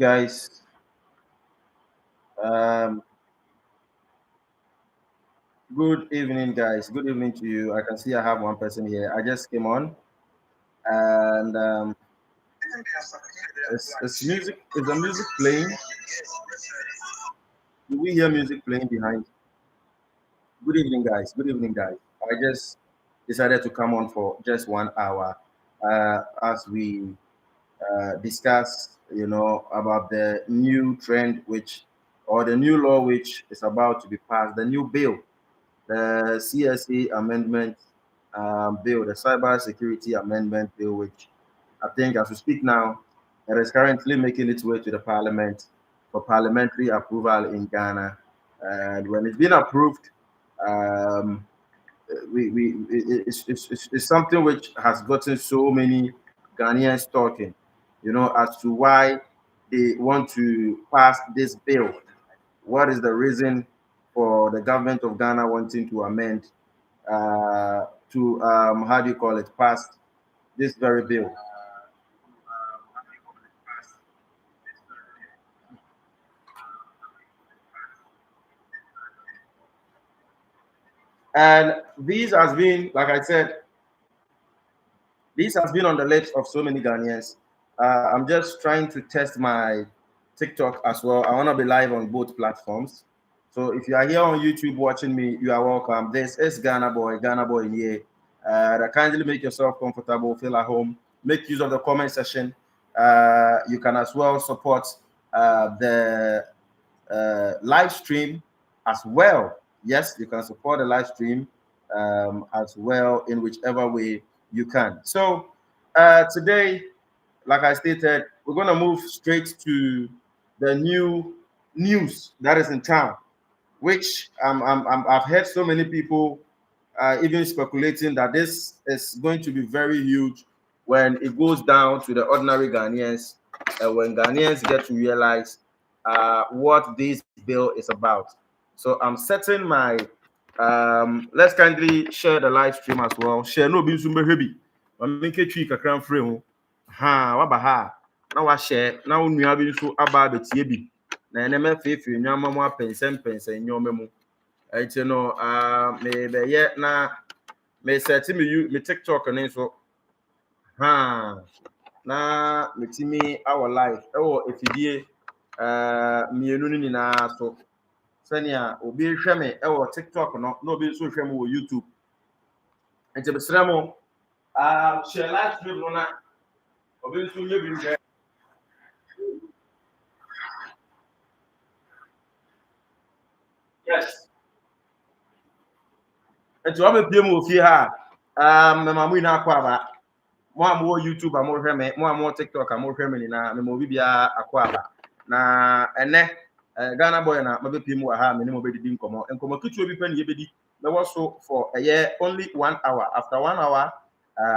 Guys. Um, Good evening, guys. Good evening to you. I can see I have one person here. I just came on, and it's music. Is the music playing? Do we hear music playing behind? Good evening, guys. Good evening, guys. I just decided to come on for just 1 hour as we discuss, about the new trend which, or the new law which is about to be passed, the new bill, the CSA amendment bill, the Cyber Security Amendment Bill, which I think as we speak now, it is currently making its way to the Parliament for parliamentary approval in Ghana. And when it's been approved, um, it's something which has gotten so many Ghanaians talking, as to why they want to pass this bill. What is the reason for the government of Ghana wanting to amend to how do you call it, pass this very bill? And these has been, like I said, this has been on the lips of so many Ghanaians. I'm just trying to test my TikTok as well. I want to be live on both platforms. So if you are here on YouTube watching me, you are welcome. This is Ghana Boy in here. Kindly make yourself comfortable, feel at home, make use of the comment section. You can as well support the live stream as well. Yes, you can support the live stream as well in whichever way you can. So today, like I stated, we're going to move straight to the new news that is in town, which I've heard so many people even speculating that this is going to be very huge when it goes down to the ordinary Ghanaians, when Ghanaians get to realize what this bill is about. So I'm setting my let's kindly share the live stream as well. Share no bin sumbe hebi. Make a tweak a cram frame. Ha, wabaha. Now I share. Now we have been so about the TB. Na enema fefe nyama mo pensem nyoma mu. Enti no me be ye na me set me TikTok ne so ha na me timi our life ewo efidie mienu ni na so senia obi hwe me ewo TikTok no na obi so hwe me wo YouTube. Enti be sra mo share live stream no na obi so ye bi hwe. Yes. Enti o be pie mo ofie ha me mamu na akwa ba. Mo am YouTube am hwe me, mo am TikTok am hwe me ni na me mo bibia akwa aba. Na ene Ghana boy na mabepie mu ha me ne mo bedidi nkomo kitu obi pe ne yebedi na was so for a year only 1 hour. After 1 hour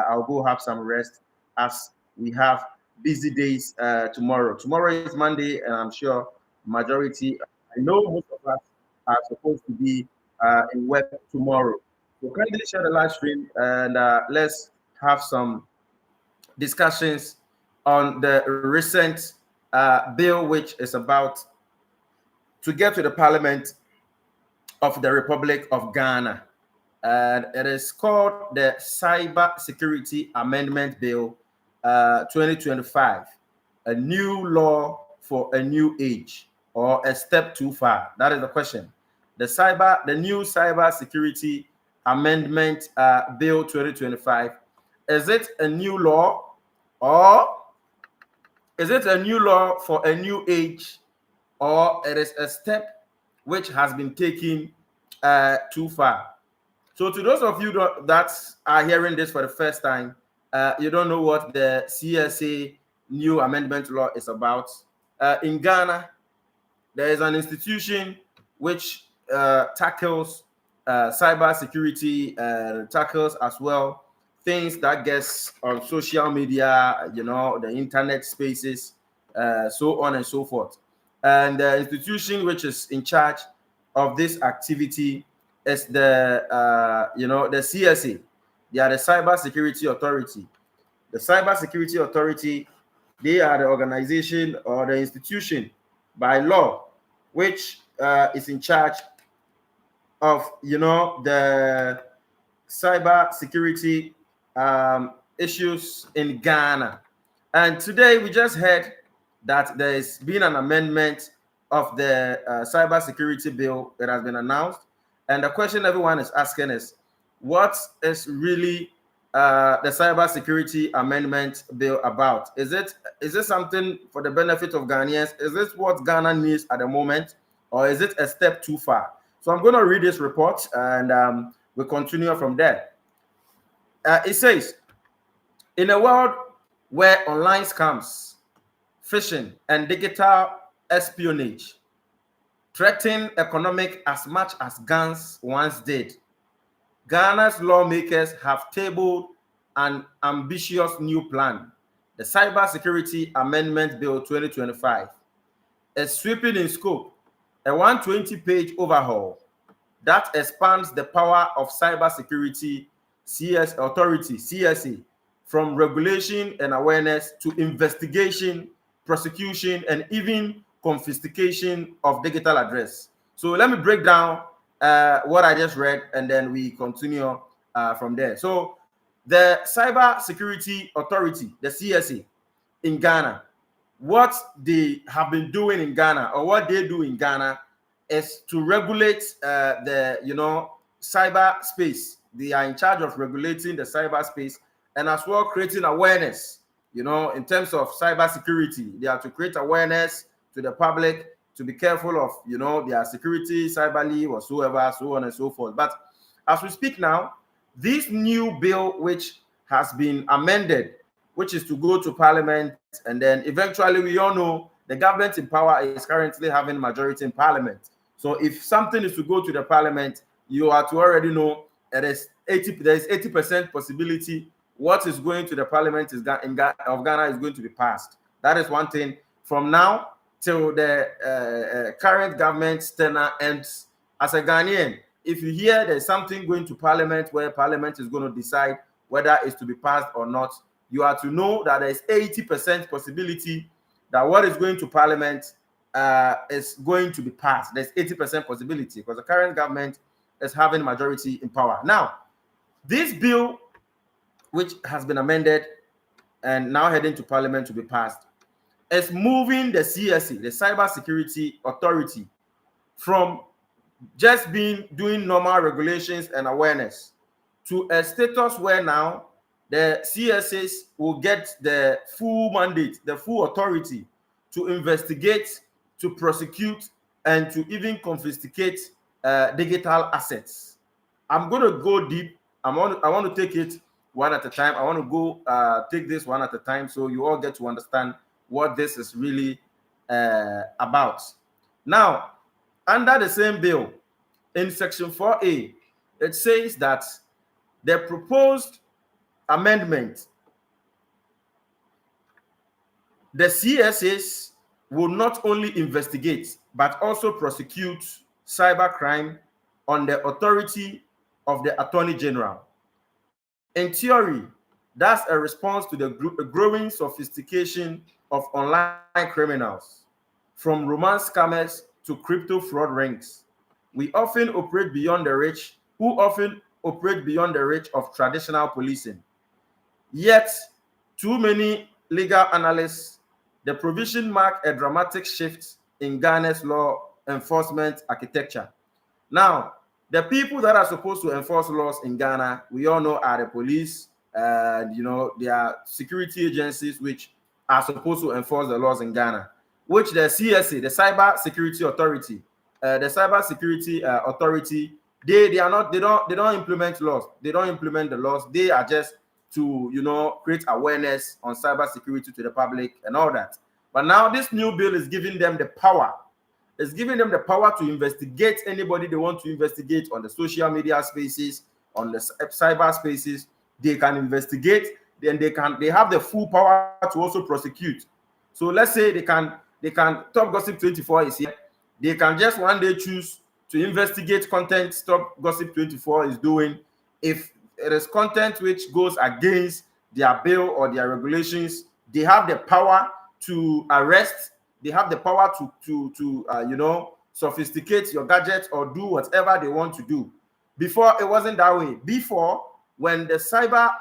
I'll go have some rest as we have busy days tomorrow is Monday, and I'm sure majority, I know most of us are supposed to be in work tomorrow. So kindly share the live stream, and let's have some discussions on the recent bill which is about to get to the Parliament of the Republic of Ghana. And it is called the Cyber Security Amendment Bill 2025, a new law for a new age, or a step too far. That is the question. The new Cyber Security Amendment Bill 2025, is it a new law, or is it a new law for a new age, or it is a step which has been taken too far? So to those of you that are hearing this for the first time, you don't know what the CSA new amendment law is about. In Ghana, there is an institution which tackles cyber security, tackles as well things that gets on social media, the internet spaces, so on and so forth. And the institution which is in charge of this activity is the CSA. They are the Cyber Security Authority. The Cyber Security Authority They are the organization or the institution by law which is in charge of, you know, the cyber security issues in Ghana. And today we just heard that there's been an amendment of the cyber security bill that has been announced. And the question everyone is asking is, what is really the cyber security amendment bill about? Is it something for the benefit of Ghanaians? Is this what Ghana needs at the moment, or is it a step too far? So I'm going to read this report, and we'll continue from there. It says, in a world where online scams, phishing, and digital espionage threaten economic as much as guns once did, Ghana's lawmakers have tabled an ambitious new plan, the Cyber Security Amendment Bill 2025. It's sweeping in scope, a 120-page overhaul that expands the power of cybersecurity authority, CSA, from regulation and awareness to investigation, prosecution, and even confiscation of digital address. So let me break down what I just read, and then we continue from there. So the Cyber Security Authority, the CSA, in Ghana, what they have been doing in Ghana, or what they do in Ghana, is to regulate the, you know, cyber space. They are in charge of regulating the cyberspace and as well creating awareness, you know, in terms of cyber security. They are to create awareness to the public to be careful of, you know, their security, cyberly whatsoever, so on and so forth. But as we speak now, this new bill, which has been amended, which is to go to Parliament, and then eventually, we all know the government in power is currently having majority in Parliament. So if something is to go to the Parliament, you are to already know that there's 80% possibility what is going to the Parliament of Ghana is going to be passed. That is one thing. From now till the current government tenure ends, as a Ghanaian, if you hear there's something going to Parliament where Parliament is going to decide whether it's to be passed or not, you are to know that there's 80% possibility that what is going to Parliament is going to be passed. There's 80% possibility because the current government is having majority in power. Now, this bill, which has been amended and now heading to Parliament to be passed, is moving the CSA, the Cyber Security Authority, from just doing normal regulations and awareness to a status where now the CSAs will get the full mandate, the full authority to investigate, to prosecute, and to even confiscate digital assets. I'm going to go deep. I want to take it one at a time. I want to go take this one at a time so you all get to understand what this is really about. Now, under the same bill, in Section 4A, it says that the proposed amendment, the CSAs will not only investigate but also prosecute cybercrime on the authority of the Attorney General. In theory, that's a response to the growing sophistication of online criminals, from romance scammers to crypto fraud rings. We often operate beyond the reach, who often operate beyond the reach of traditional policing. Yet, too many legal analysts, the provision mark a dramatic shift in Ghana's law enforcement architecture. Now, the people that are supposed to enforce laws in Ghana, we all know, are the police, and you know, there are security agencies which are supposed to enforce the laws in Ghana, which the CSA, the Cyber Security Authority, they don't implement laws. They don't implement the laws. They are just to, you know, create awareness on cyber security to the public and all that. But now this new bill is giving them the power. It's giving them the power to investigate anybody they want to investigate on the social media spaces, on the cyber spaces. They can investigate, then they have the full power to also prosecute. So let's say they can Top Gossip 24 is here. They can just one day choose to investigate content Top Gossip 24 is doing. If it is content which goes against their bill or their regulations, They have the power to arrest. They have the power to sophisticate your gadgets or do whatever they want to do. Before, it wasn't that way. Before, when the cyber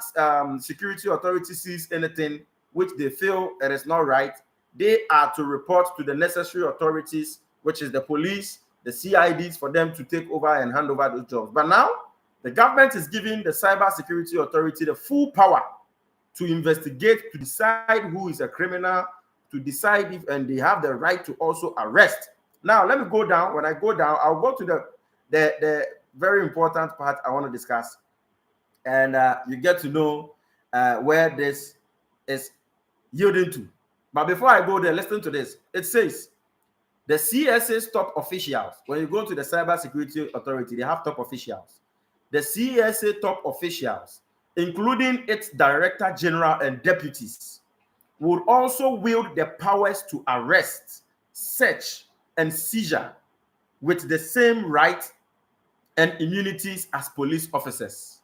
security authority sees anything which they feel it is not right, they are to report to the necessary authorities, which is the police, the CIDs, for them to take over and hand over those jobs. But now, the government is giving the cyber security authority the full power to investigate, to decide who is a criminal, to decide if, and they have the right to also arrest. Now, let me go down. When I go down, I'll go to the very important part I want to discuss. And you get to know where this is yielding to. But before I go there, listen to this. It says, the CSA's top officials, when you go to the Cyber Security Authority, they have top officials. The CSA top officials, including its Director General and deputies, would also wield the powers to arrest, search, and seizure with the same rights and immunities as police officers.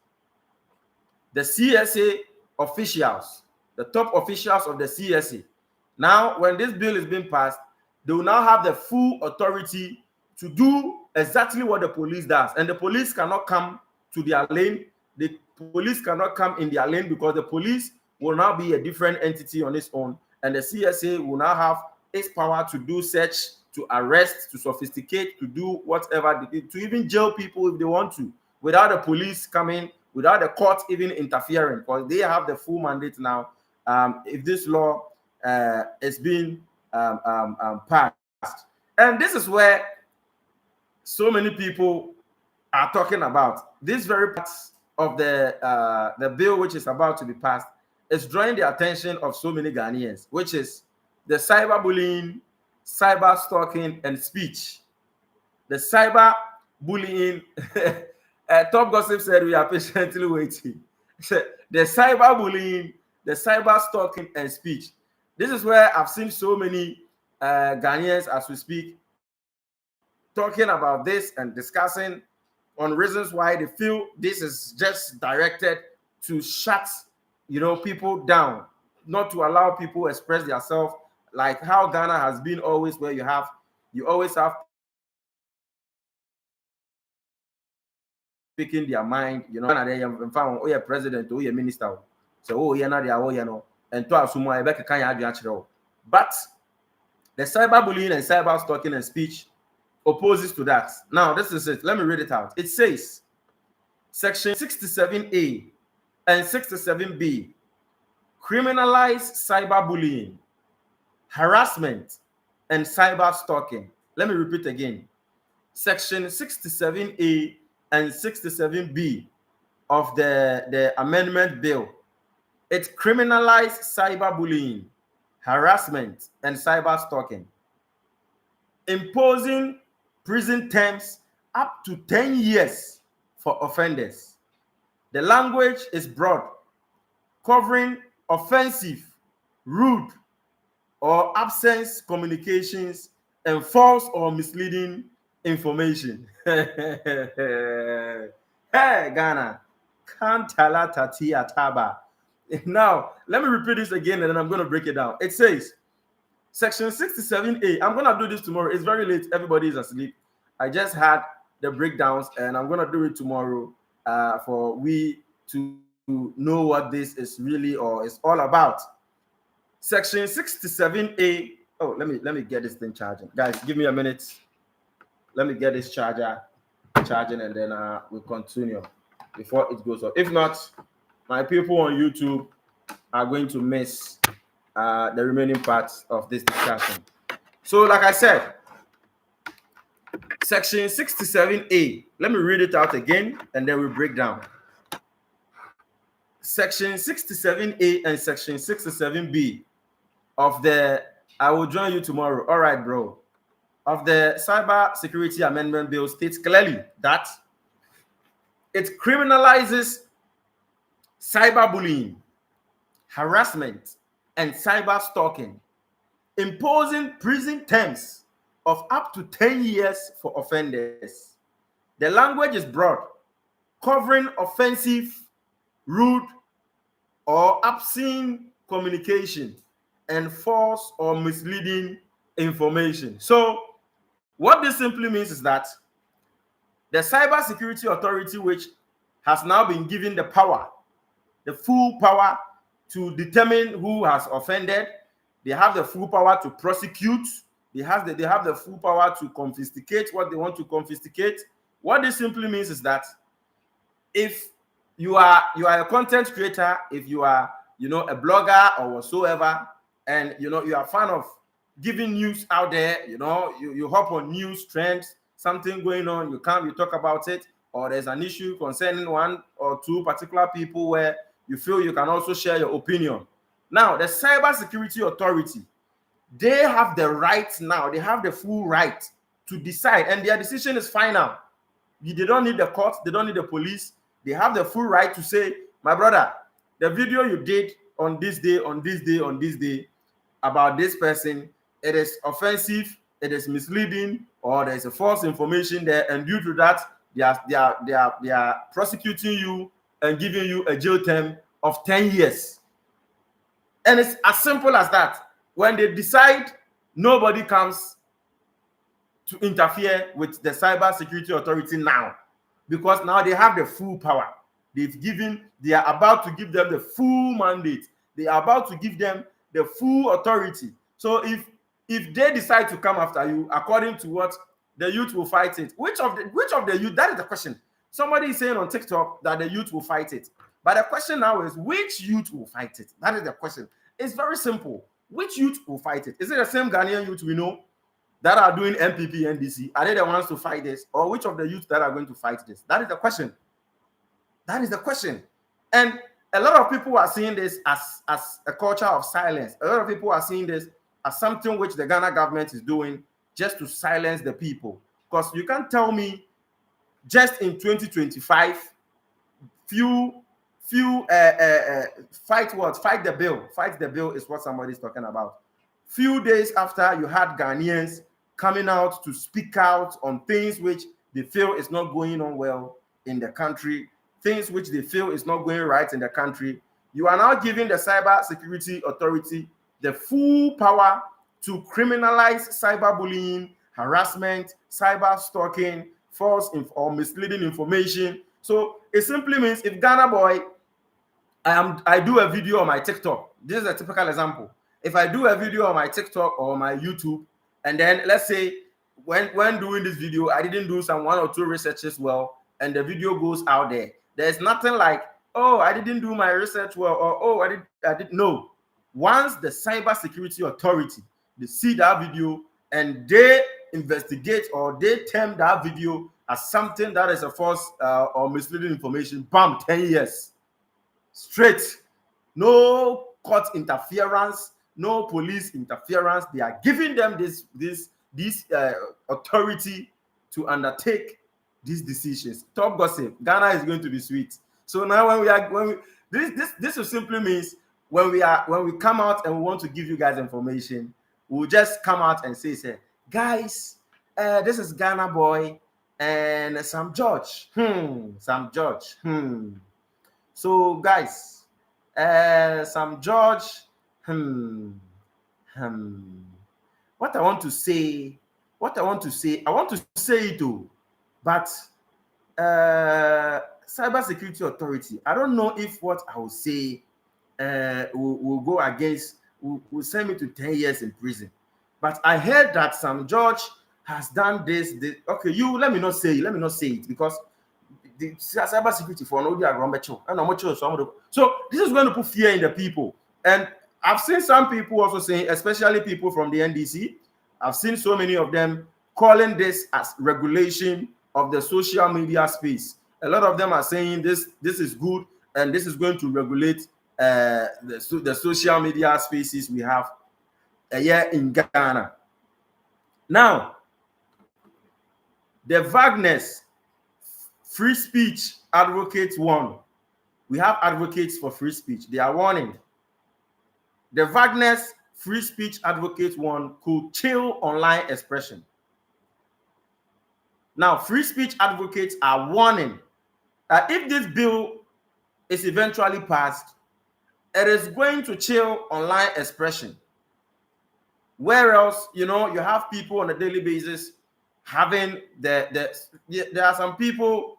The CSA officials, the top officials of the CSA, now when this bill is being passed, they will now have the full authority to do exactly what the police does. And the police cannot come to their lane. The police cannot come in their lane because the police will now be a different entity on its own. And the CSA will now have its power to do search, to arrest, to sophisticate, to do whatever, to even jail people if they want to, without the police coming, without the court even interfering, because they have the full mandate now. If this law is being passed. And this is where so many people are talking about. This very part of the bill which is about to be passed is drawing the attention of so many Ghanaians, which is the cyberbullying, cyber stalking, and speech. The cyber bullying, Top Gossip said we are patiently waiting. The cyberbullying, the cyber stalking, and speech. This is where I've seen so many Ghanaians, as we speak, talking about this and discussing on reasons why they feel this is just directed to shut, people down, not to allow people to express themselves, like how Ghana has been always, where you always have speaking their mind, oh yeah, president, oh yeah, minister, so oh yeah, and to but the cyberbullying and cyber stalking and speech opposes to that. Now, this is it. Let me read it out. It says, Section 67A and 67B criminalize cyberbullying, harassment, and cyber stalking. Let me repeat again. Section 67A and 67B of the amendment bill. It criminalizes cyberbullying, harassment, and cyber stalking, imposing prison terms up to 10 years for offenders. The language is broad, covering offensive, rude, or absence communications and false or misleading information. Hey, Ghana. Kantala tatia taba. Now, let me repeat this again and then I'm going to break it down. It says, Section 67A, I'm going to do this tomorrow. It's very late. Everybody is asleep. I just had the breakdowns and I'm going to do it tomorrow for we to know what this is really or is all about. Section 67A. Oh, let me get this thing charging. Guys, give me a minute. Let me get this charger charging and then we'll continue before it goes off. If not, my people on YouTube are going to miss the remaining parts of this discussion. So, like I said, Section 67A, let me read it out again and then we'll break down. Section 67A and Section 67B of the, I will join you tomorrow. All right, bro. Of the Cyber Security Amendment Bill states clearly that it criminalizes cyberbullying, harassment, and cyber stalking, imposing prison terms of up to 10 years for offenders. The language is broad, covering offensive, rude, or obscene communication and false or misleading information. So what this simply means is that the Cybersecurity Authority, which has now been given the power, the full power to determine who has offended, they have the full power to prosecute, they have the full power to confiscate what they want to confiscate. What this simply means is that if you are a content creator, if you are a blogger or whatsoever, and you are a fan of giving news out there, you hop on news trends, something going on, you talk about it, or there's an issue concerning one or two particular people where you feel you can also share your opinion. Now, the Cybersecurity Authority, they have the right now, they have the full right to decide, and their decision is final. They don't need the court, they don't need the police. They have the full right to say, my brother, the video you did on this day, on this day, on this day about this person, it is offensive, it is misleading, or there's a false information there, and due to that, they are prosecuting you and giving you a jail term of 10 years. And it's as simple as that. When they decide, nobody comes to interfere with the Cybersecurity Authority now, because now they have the full power. They are about to give them the full mandate. They are about to give them the full authority. So if they decide to come after you, according to what the youth will fight it, which of the youth? That is the question. Somebody is saying on TikTok that the youth will fight it. But the question now is, which youth will fight it? That is the question. It's very simple. Which youth will fight it? Is it the same Ghanaian youth we know that are doing MPP, NDC? Are they the ones to fight this? Or which of the youth that are going to fight this? That is the question. That is the question. And a lot of people are seeing this as a culture of silence. A lot of people are seeing this as something which the Ghana government is doing just to silence the people. Because you can't tell me just in 2025, fight the bill. Fight the bill is what somebody's talking about. Few days after, you had Ghanaians coming out to speak out on things which they feel is not going on well in the country, things which they feel is not going right in the country. You are now giving the Cybersecurity Authority the full power to criminalize cyberbullying, harassment, cyber stalking, false or misleading information. So it simply means if Ghana Boy, I do a video on my TikTok. This is a typical example. If I do a video on my TikTok or my YouTube, and then let's say when doing this video, I didn't do some 1 or 2 researches well, and the video goes out there. There's nothing like, oh, I didn't do my research well, or oh, I didn't know. Once the Cybersecurity Authority, they see that video and they investigate or they term that video as something that is a false or misleading information, bam, 10 years. Straight. No court interference, no police interference. They are giving them this authority to undertake these decisions. Top gossip. Ghana is going to be sweet. So now this simply means when we come out and we want to give you guys information, we'll just come out and say, guys, this is Ghana Boy and Sam George. Sam George. So guys, Sam George. What I want to say, I want to say it too, but Cybersecurity Authority, I don't know if what I will say will go against, will send me to 10 years in prison. But I heard that Sam George has done this. Okay, let me not say it because the cybersecurity for no so this is going to put fear in the people. And I've seen some people also saying, especially people from the NDC, I've seen so many of them calling this as regulation of the social media space. A lot of them are saying this is good and this is going to regulate the social media spaces we have here in Ghana. Now, the Wagner's free speech advocates warn. We have advocates for free speech. They are warning. The Wagner's free speech advocates warn could chill online expression. Now, free speech advocates are warning that if this bill is eventually passed, it is going to chill online expression. Where else, you know, you have people on a daily basis having there are some people,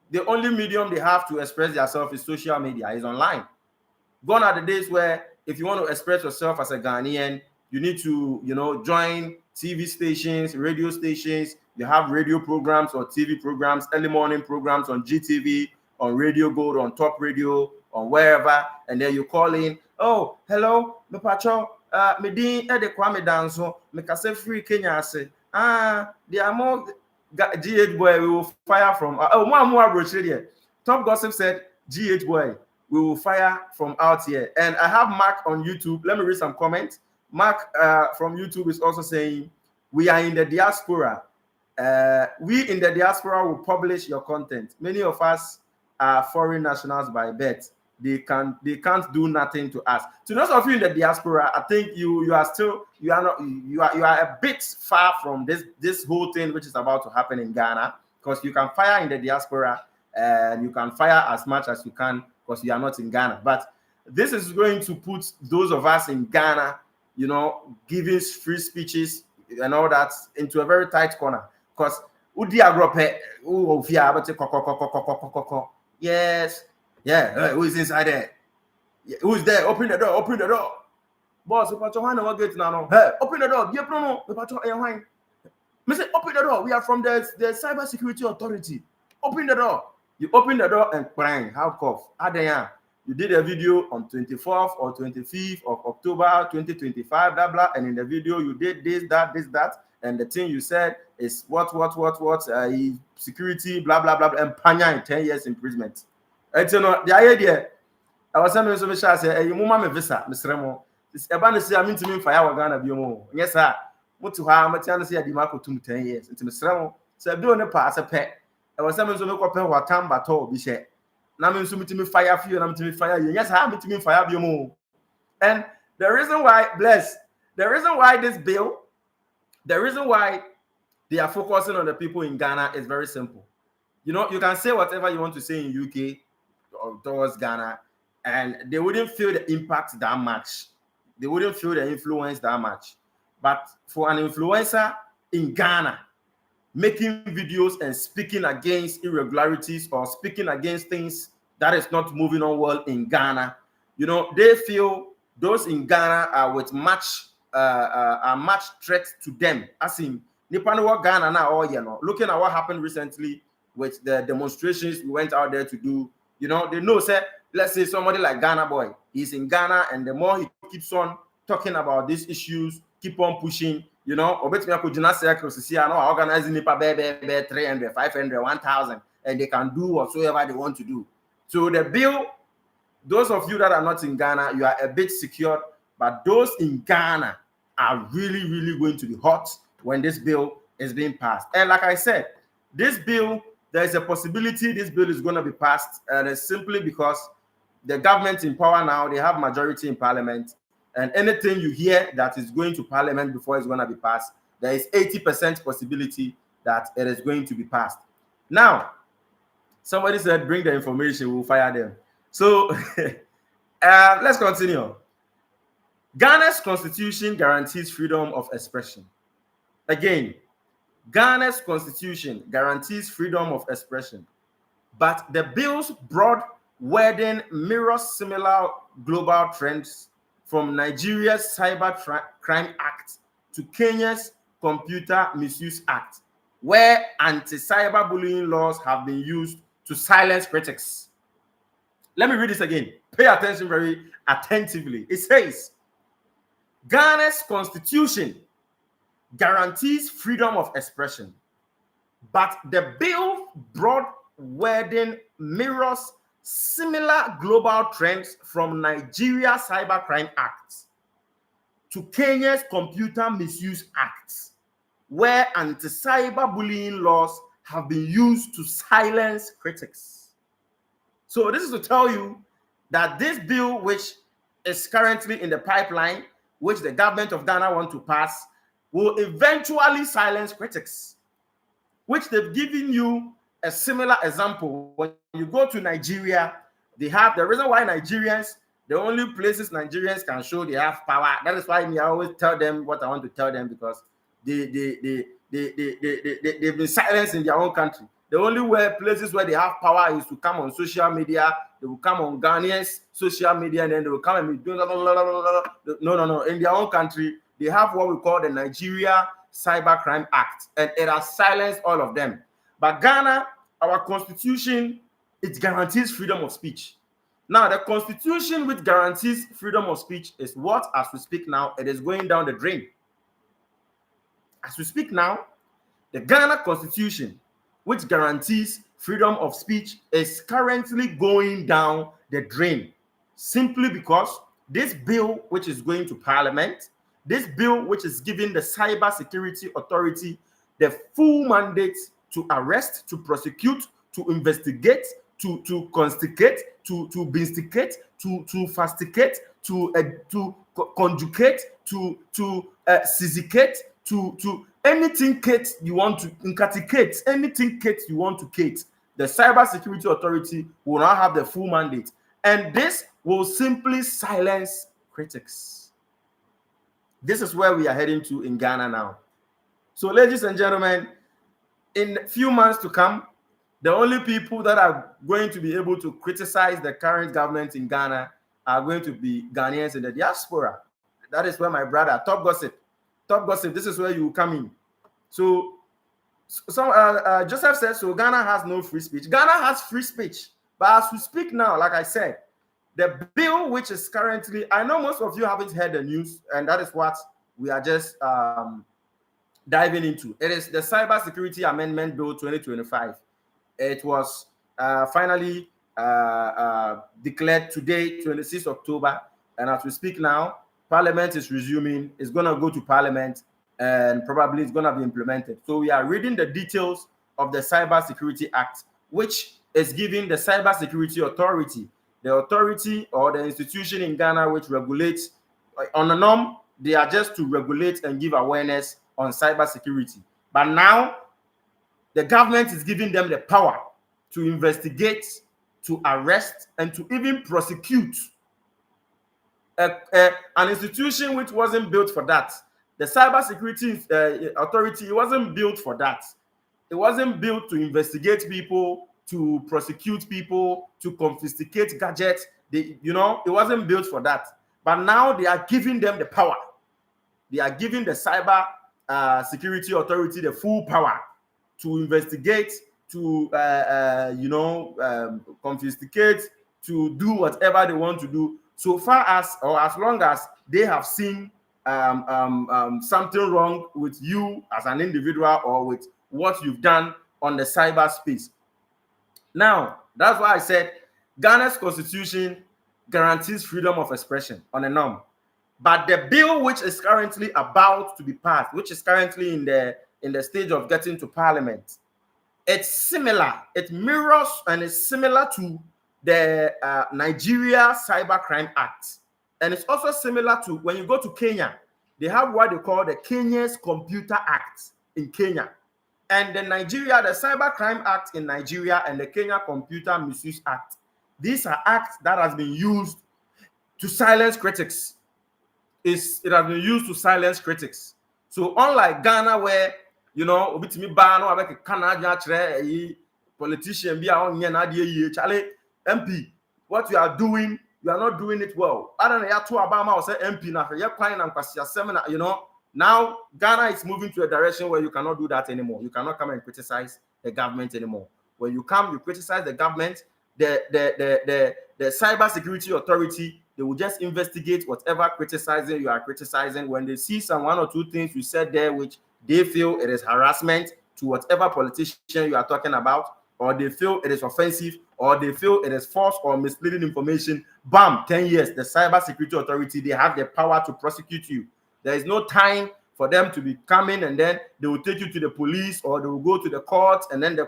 the only medium they have to express themselves is social media, is online. Gone are the days where if you want to express yourself as a Ghanaian, you need to, you know, join TV stations, radio stations. You have radio programs or TV programs, early morning programs on GTV, on Radio Gold, on Top Radio, on wherever, and then you call in. Oh, hello, me pacho, me din e de Kwame Danso, me kase free Kenya say. There are more GH boy we will fire from. Oh, more brochure there. Top Gossip said GH boy we will fire from out here. And I have Mark on YouTube. Let me read some comments. Mark from YouTube is also saying, we are in the diaspora. We in the diaspora will publish your content. Many of us are foreign nationals by birth. They can't do nothing to us. To those of you in the diaspora, I think you are a bit far from this whole thing which is about to happen in Ghana, because you can fire in the diaspora and you can fire as much as you can because you are not in Ghana. But this is going to put those of us in Ghana, you know, giving free speeches and all that into a very tight corner. Because yes, yeah, who is inside there? Who's there? Open the door, open the door. Boss, hey, open the door. Open the door. We are from the cyber security authority. Open the door. You open the door and bang, how cough. You did a video on 24th or 25th of October 2025, blah blah. And in the video you did this, that, and the thing you said is what, security, blah blah blah, and panya 10 years imprisonment. And you know the idea. I was saying so much. I say, "You mama me visa, Mr. Mo. This ebane say I'm into me fire Ghana biomo. Yes sir. What to ha? I'm telling say the mark to 10 years. Into Mr. Mo. So do ne pass a pet. I was saying so me ko pen wa tamba to bi she. Na me so me fire for you, na me fire you. Yes sir, me fire biomo. And the reason why this bill, the reason why they are focusing on the people in Ghana is very simple. You know, you can say whatever you want to say in UK or towards Ghana, and they wouldn't feel the impact that much. They wouldn't feel the influence that much. But for an influencer in Ghana, making videos and speaking against irregularities or speaking against things that is not moving on well in Ghana, you know, they feel those in Ghana are with much threat to them. As in, Ghana now, you know, looking at what happened recently with the demonstrations we went out there to do, you know, they know, say, let's say somebody like Ghana Boy, he's in Ghana, and the more he keeps on talking about these issues, keep on pushing, you know, organizing 300, 500, 1,000, and they can do whatsoever they want to do. So the bill, those of you that are not in Ghana, you are a bit secured, but those in Ghana are really, really going to be hot when this bill is being passed. And like I said, this bill, there is a possibility this bill is going to be passed, and it's simply because the government in power now, they have majority in parliament, and anything you hear that is going to parliament before it's going to be passed, there is 80% possibility that it is going to be passed. Now, somebody said, bring the information, we'll fire them. So let's continue. Ghana's constitution guarantees freedom of expression. Again, Ghana's constitution guarantees freedom of expression, but the bill's broad wording mirrors similar global trends, from Nigeria's Cyber Crime Act to Kenya's Computer Misuse Act, where anti-cyberbullying laws have been used to silence critics. Let me read this again. Pay attention very attentively. It says, Ghana's constitution guarantees freedom of expression, but the bill's broad wording mirrors similar global trends, from Nigeria's Cybercrime Act to Kenya's Computer Misuse Act, where anti-cyberbullying laws have been used to silence critics. So this is to tell you that this bill, which is currently in the pipeline, which the government of Ghana want to pass, will eventually silence critics, which they've given you a similar example. When you go to Nigeria, they have the reason why Nigerians, The only places Nigerians can show they have power. That is why I always tell them what I want to tell them, because they've been silenced in their own country. The only places where they have power is to come on social media. They will come on Ghanaians social media, and then they will come and be doing no. In their own country, they have what we call the Nigeria Cybercrime Act, and it has silenced all of them. But Ghana, our constitution, it guarantees freedom of speech. Now, the constitution which guarantees freedom of speech is what, as we speak now, it is going down the drain. As we speak now, the Ghana constitution, which guarantees freedom of speech, is currently going down the drain, simply because this bill, which is going to Parliament, this bill, which is giving the Cyber Security Authority the full mandate to arrest, to prosecute, to investigate, to consticate, to instigate, to fasticate, to conjugate, to syndicate, to anything Kate you want to incaticate, anything Kate you want to Kate, the Cyber Security Authority will now have the full mandate, and this will simply silence critics. This is where we are heading to in Ghana now. So, ladies and gentlemen, in a few months to come, the only people that are going to be able to criticize the current government in Ghana are going to be Ghanaians in the diaspora. That is where my brother, Top Gossip, this is where you come in. So Joseph says, so Ghana has no free speech. Ghana has free speech. But as we speak now, like I said, the bill which is currently, I know most of you haven't heard the news, and that is what we are just diving into. It is the Cyber Security Amendment Bill 2025. It was finally declared today, 26th October, and as we speak now, Parliament is resuming. It's going to go to Parliament, and probably it's going to be implemented. So we are reading the details of the Cyber Security Act, which is giving the Cyber Security Authority, the authority or the institution in Ghana which regulates on a norm. They are just to regulate and give awareness on cyber security. But now the government is giving them the power to investigate, to arrest, and to even prosecute an institution which wasn't built for that. The Cyber Security Authority, it wasn't built for that. It wasn't built to investigate people, to prosecute people, to confiscate gadgets. It wasn't built for that. But now they are giving them the power. They are giving the Cyber Security Authority the full power to investigate, to confiscate, to do whatever they want to do, so far as, or as long as they have seen something wrong with you as an individual or with what you've done on the cyberspace. Now, that's why I said Ghana's constitution guarantees freedom of expression on a norm. But the bill which is currently about to be passed, which is currently in the stage of getting to Parliament, it's similar. It mirrors and is similar to the Nigeria Cybercrime Act. And it's also similar to when you go to Kenya, they have what they call the Kenya's Computer Act in Kenya. And the Cybercrime Act in Nigeria and the Kenya Computer Misuse Act. These are acts that has been used to silence critics. It has been used to silence critics. So unlike Ghana, where politician MP, what you are doing, you are not doing it well. I don't know, Obama or say MP now Ghana is moving to a direction where you cannot do that anymore. You cannot come and criticize the government anymore. When you come, you criticize the government, the Cyber Security Authority, they will just investigate whatever criticizing you are criticizing. When they see some one or two things you said there which they feel it is harassment to whatever politician you are talking about, or they feel it is offensive, or they feel it is false or misleading information, bam, 10 years, the Cyber Security Authority, they have the power to prosecute you. There is no time for them to be coming and then they will take you to the police or they will go to the court and then no.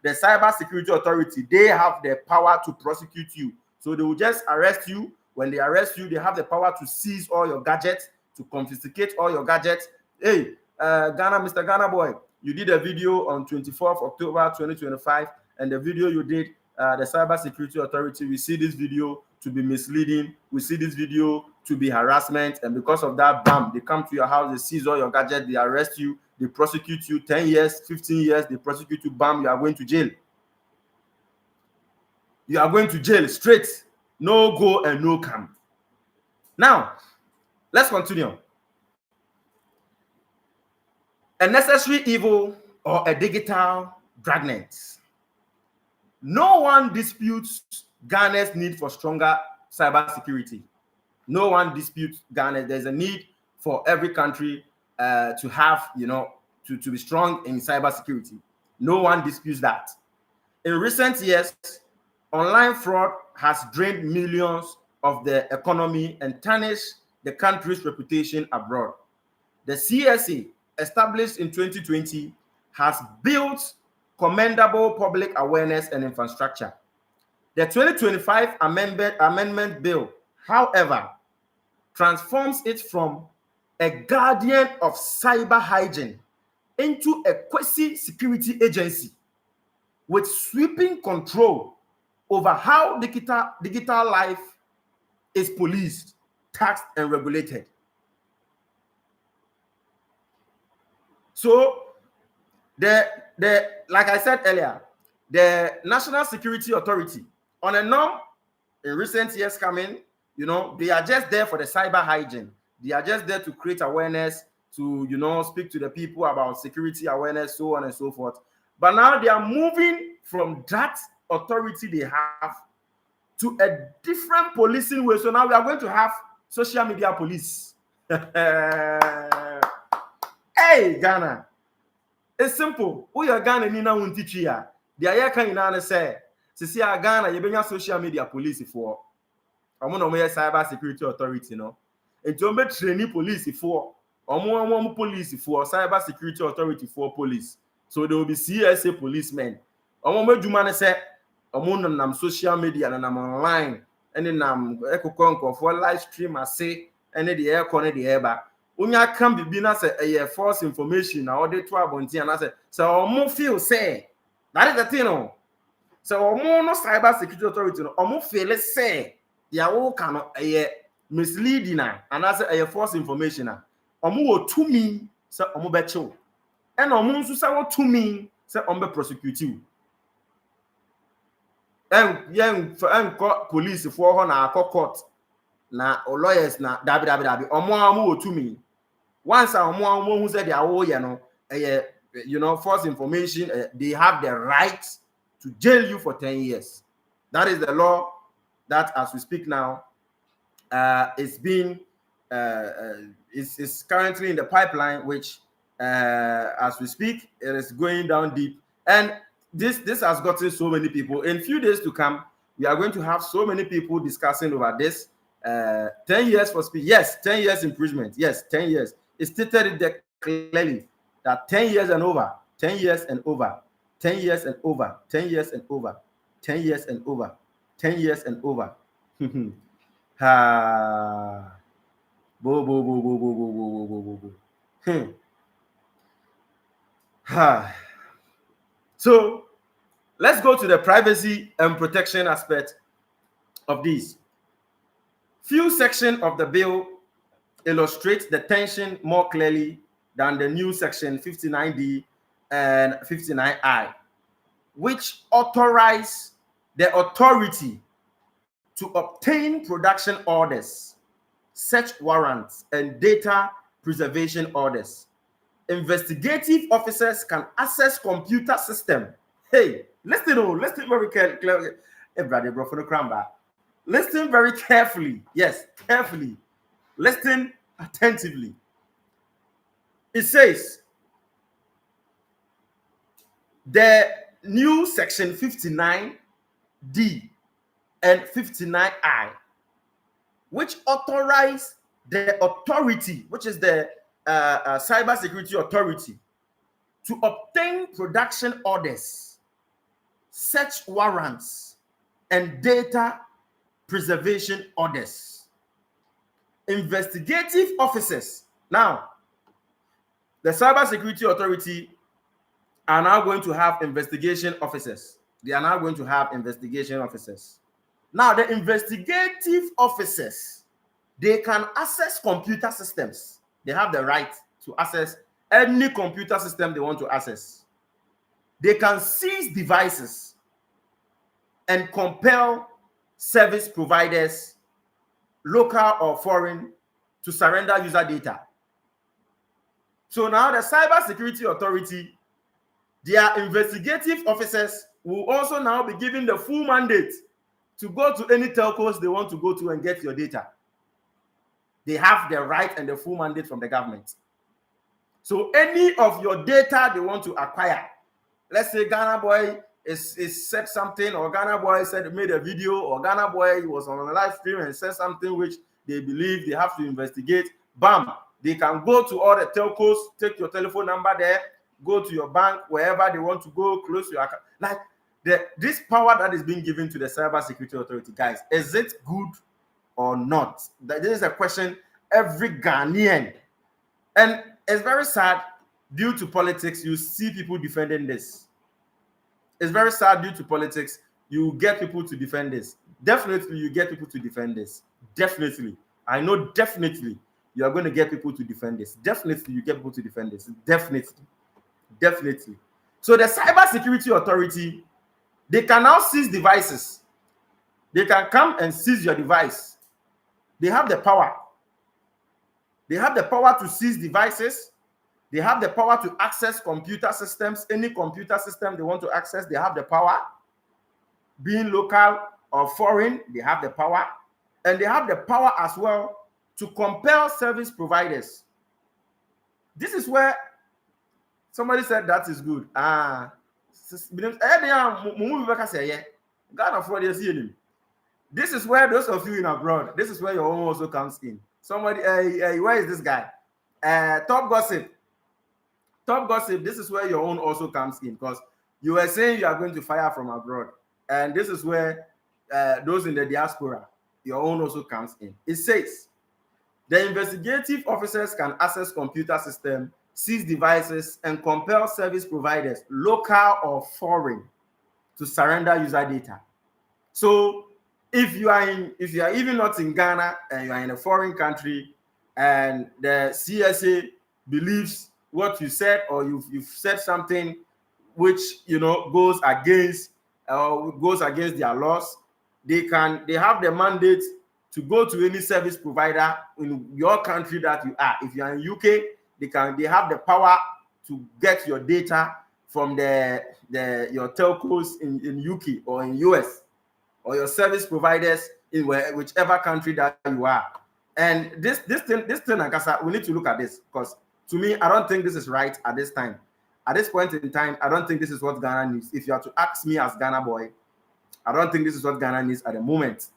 The Cyber Security Authority, they have the power to prosecute you. So they will just arrest you. When they arrest you, they have the power to seize all your gadgets, to confiscate all your gadgets. Hey, Mr. Ghana boy, you did a video on 24th October 2025, and the video you did, the Cyber Security Authority, we see this video to be misleading. We see this video to be harassment. And because of that, bam, they come to your house, they seize all your gadgets, they arrest you, they prosecute you 10 years, 15 years, they prosecute you, bam, you are going to jail. You are going to jail straight. No go and no come. Now, let's continue. A necessary evil or a digital dragnet. No one disputes Ghana's need for stronger cybersecurity. No one disputes Ghana. There's a need for every country to have, to be strong in cybersecurity. No one disputes that. In recent years, online fraud has drained millions of the economy and tarnished the country's reputation abroad. The CSA, established in 2020, has built commendable public awareness and infrastructure. The 2025 amendment bill, however, transforms it from a guardian of cyber hygiene into a quasi-security agency with sweeping control over how digital life is policed, taxed, and regulated. So, like I said earlier, the National Security Authority, on a norm, in recent years coming, they are just there for the cyber hygiene. They are just there to create awareness, to, speak to the people about security awareness, so on and so forth. But now they are moving from that authority they have to a different policing way. So now we are going to have social media police. Hey, Ghana. It's simple. We are Ghana Nina Wuntichia. The Ayaka in say, see Ghana, you bring social media police for. I'm on a cyber security authority, And to be training police for, police for cyber security authority for police. So there will be CSA policemen. I'm say, I'm on social media and I'm online, and then I'm for live stream. I say, and the air corner the air back. Unya can be na say a false information na order to abonti and I say so omo feel say that is the thing no so omo no cyber security authority no omo feel say they are all can misleading and I say a false information na omo wo to me say omo be chill and omo nso say wo to me say omo be prosecute you and police for ho na court na lawyers na dabi omo wo to me. Once someone who said they are false information, they have the right to jail you for 10 years. That is the law that, as we speak now, is currently in the pipeline, which, as we speak, it is going down deep. And this has gotten so many people. In a few days to come, we are going to have so many people discussing over this. 10 years for speed. Yes, 10 years imprisonment. Yes, 10 years. It stated it there clearly that 10 years and over, 10 years and over, 10 years and over, 10 years and over, 10 years and over, 10 years and over. Ha. Bo, bo, bo, bo, bo, bo, bo, bo, bo, bo. Ha. So, let's go to the privacy and protection aspect of this. Few sections of the bill illustrates the tension more clearly than the new section 59D and 59I, which authorize the authority to obtain production orders, search warrants, and data preservation orders. Investigative officers can access computer system. Hey, listen very clearly. Hey, brother, bro, for the cramba. Listen very carefully. Yes, carefully. Listen attentively. It says the new section 59D and 59I, which authorize the authority, which is the cybersecurity authority, to obtain production orders, search warrants, and data preservation orders. Investigative officers. Now, the cybersecurity authority are now going to have investigation officers. They are now going to have investigation officers. Now, the investigative officers, they can access computer systems. They have the right to access any computer system they want to access. They can seize devices and compel service providers, local or foreign, to surrender user data. So now the Cybersecurity Authority, their investigative officers will also now be given the full mandate to go to any telcos they want to go to and get your data. They have the right and the full mandate from the government. So any of your data they want to acquire, let's say Ghana Boy is said something, or Ghana Boy made a video, or Ghana Boy was on a live stream and said something which they believe they have to investigate, bam, they can go to all the telcos, take your telephone number there, go to your bank, wherever they want to go, close your account. Like this power that is being given to the Cybersecurity Authority, guys, is it good or not? This is a question every Ghanaian, and it's very sad, due to politics, you see people defending this. It's very sad, due to politics, you get people to defend this. Definitely, you get people to defend this. Definitely. I know definitely you are going to get people to defend this. Definitely, you get people to defend this. Definitely. Definitely. So the Cybersecurity Authority, they can now seize devices. They can come and seize your device. They have the power. They have the power to seize devices. They have the power to access computer systems. Any computer system they want to access, they have the power. Being local or foreign, they have the power. And they have the power as well to compel service providers. This is where somebody said that is good. This is where those of you in abroad, this is where your own also comes in. Somebody, where is this guy? Top Gossip. Top Gossip, this is where your own also comes in, because you were saying you are going to fire from abroad. And this is where those in the diaspora, your own also comes in. It says, the investigative officers can access computer systems, seize devices, and compel service providers, local or foreign, to surrender user data. So if you are even not in Ghana and you are in a foreign country, and the CSA believes what you said, or you've said something which goes against their laws, they have the mandate to go to any service provider in your country that you are. If you are in UK, they have the power to get your data from your telcos in UK or in US, or your service providers in whichever country that you are. And this thing, Ankasa, we need to look at this, because to me, I don't think this is right at this time. At this point in time, I don't think this is what Ghana needs. If you are to ask me as Ghana Boy, I don't think this is what Ghana needs at the moment.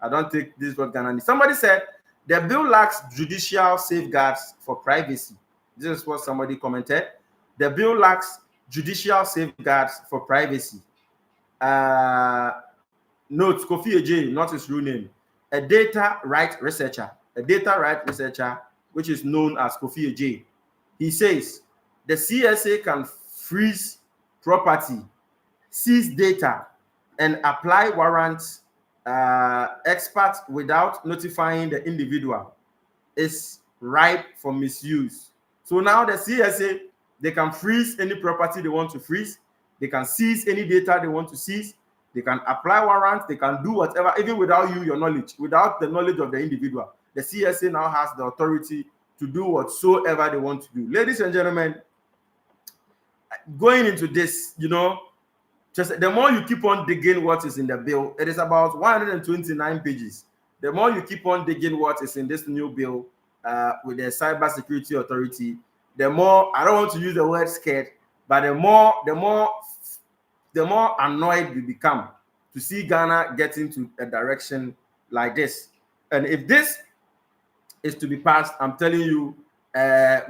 I don't think this is what Ghana needs. Somebody said the bill lacks judicial safeguards for privacy. This is what somebody commented. The bill lacks judicial safeguards for privacy. Note, Kofi Eje, not his real name, a data right researcher, which is known as Kofi Eje. He says the CSA can freeze property, seize data, and apply warrants experts without notifying the individual. Is ripe for misuse. So now the CSA, they can freeze any property they want to freeze. They can seize any data they want to seize. They can apply warrants. They can do whatever, even without your knowledge, without the knowledge of the individual. The CSA now has the authority to do whatsoever they want to do. Ladies and gentlemen, going into this, just the more you keep on digging what is in the bill, it is about 129 pages. The more you keep on digging what is in this new bill with the Cybersecurity Authority, the more, I don't want to use the word scared, but the more annoyed you become to see Ghana get into a direction like this. And if this is to be passed, I'm telling you,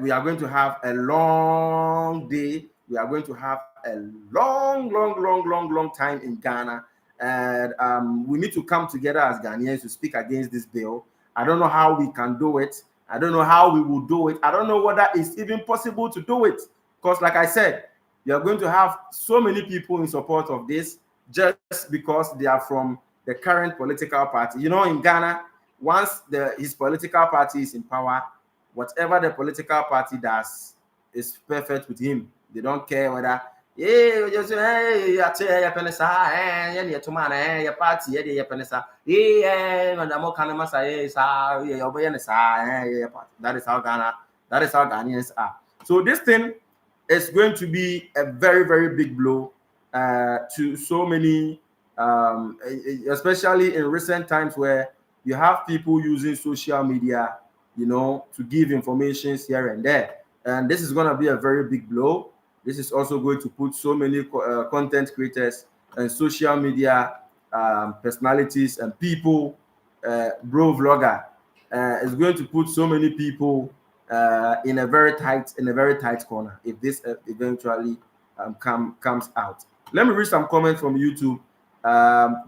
we are going to have a long day. We are going to have a long time in Ghana. And we need to come together as Ghanaians to speak against this bill. I don't know how we can do it. I don't know how we will do it. I don't know whether it's even possible to do it. Because like I said, you are going to have so many people in support of this just because they are from the current political party. You know, in Ghana, once his political party is in power, whatever the political party does is perfect with him. They don't care whether just hey, I tell you, penisa, yeah, to man, your party, yeah, penisa, yeah, and the more kind of say, that is how Ghana, that is how Ghanaians are. So this thing is going to be a very, very big blow to so many, especially in recent times where you have people using social media, you know, to give information here and there. And this is going to be a very big blow. This is also going to put so many content creators and social media personalities and people, bro vlogger, is going to put so many people in a very tight corner if this eventually comes out. Let me read some comments from YouTube.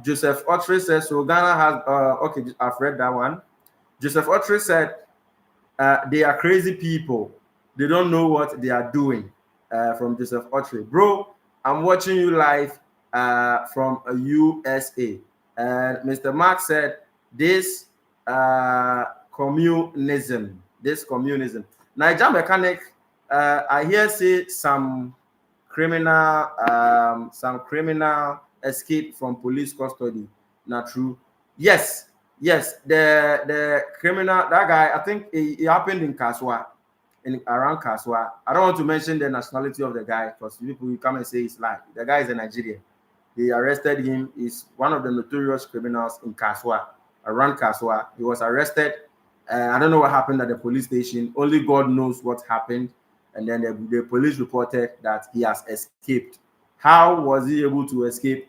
Joseph Otre says, so Ghana has okay, I've read that one. Joseph Otre said, they are crazy people. They don't know what they are doing. From Joseph Otre. Bro, I'm watching you live from USA. And Mr. Mark said, this communism. Niger Mechanic, I hear say some criminal escape from police custody. Not true. Yes. The criminal, that guy, I think it happened in Kaswa. Around Kaswa. I don't want to mention the nationality of the guy because people will come and say it's lie. The guy is a Nigerian. They arrested him. He's one of the notorious criminals in Kaswa, around Kaswa. He was arrested. I don't know what happened at the police station. Only God knows what happened. And then the police reported that he has escaped. How was he able to escape?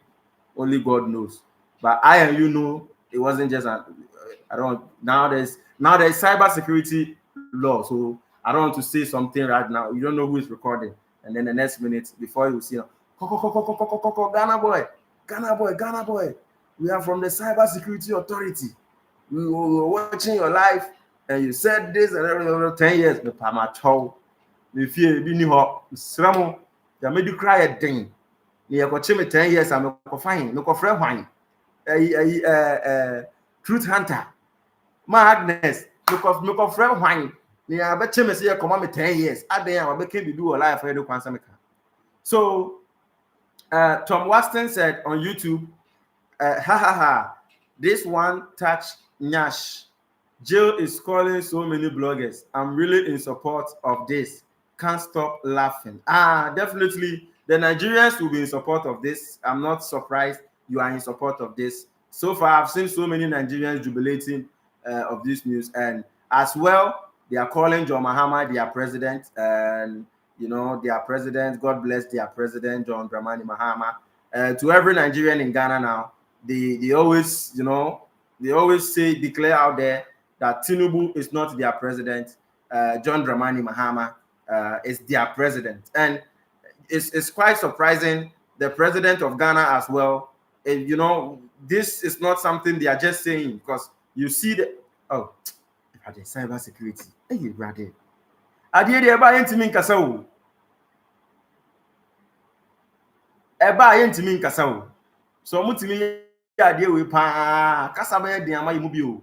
Only God knows. But I and you know, it wasn't just now there's cyber security law. So I don't want to say something right now. You don't know who is recording. And then the next minute, before you see, Ghana boy. We are from the Cyber Security Authority. We were watching your life and you said this and every 10 years. Me pamacho. Me fear be new hop. Sramo. Ya made you cry a thing. Me ko me 10 years I'm ko fine. Me ko friend wine. Truth hunter. Magnus. Me ko friend wine. I bet you say come me 10 years. I can be do a life for the So Tom Waston said on YouTube, this one touch Nyash. Jill is calling so many bloggers. I'm really in support of this. Can't stop laughing. Definitely the Nigerians will be in support of this. I'm not surprised you are in support of this. So far, I've seen so many Nigerians jubilating of this news, and as well, they are calling John Mahama their president, and you know, their president, God bless their president, John Dramani Mahama. To every Nigerian in Ghana now, they always, you know, declare out there that Tinubu is not their president. John Dramani Mahama is their president. And it's quite surprising, the president of Ghana as well. You know, this is not something they are just saying, because you see the, oh, cyber security. Hey, brother. Adie de eba yentimi nkasa o. Eba yentimi nkasa o. So mutimi adie we pa kasa ba yedin ama yimu bi o.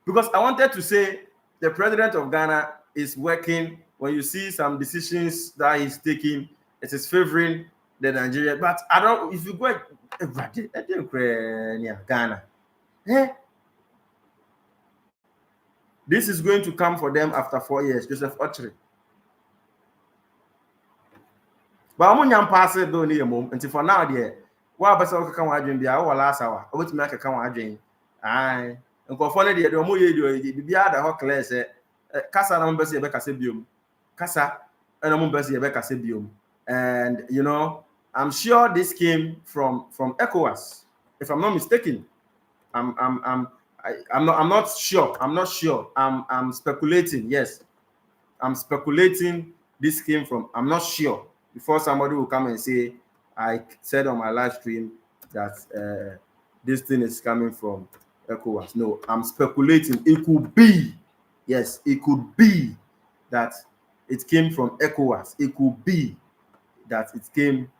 Because I wanted to say the president of Ghana is working. When you see some decisions that he's taking, it is favoring the Nigeria. But I don't, if you go Ghana, this is going to come for them after 4 years. Joseph Otre. But I'm going pass it though near mom until for now, dear. What about some can I drink? Our last hour. I want to make a come I drink. Aye. And go for the more you do, be other hot class. Casa number say Becca Sebium. Casa and I'm Bessie Rebecca Sebium. And you know, I'm sure this came from ECOWAS, if I'm not mistaken. I'm not sure. I'm speculating. Yes, I'm speculating this came from. I'm not sure. Before somebody will come and say, I said on my live stream that this thing is coming from ECOWAS. No, I'm speculating. It could be. Yes, it could be that it came from ECOWAS. It could be that it came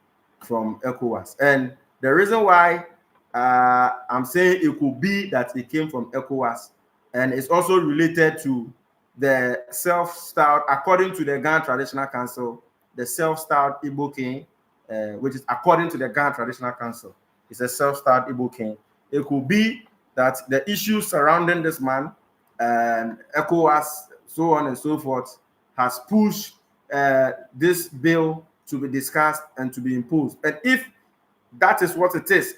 from ECOWAS. And The reason why I'm saying it could be that it came from ECOWAS, and it's also related to the self-styled, according to the Ghana Traditional Council, the self-styled Igbo king, which is according to the Ghana Traditional Council, it's a self-styled Igbo king. It could be that the issues surrounding this man and ECOWAS, so on and so forth, has pushed this bill to be discussed and to be imposed. And if that is what it is,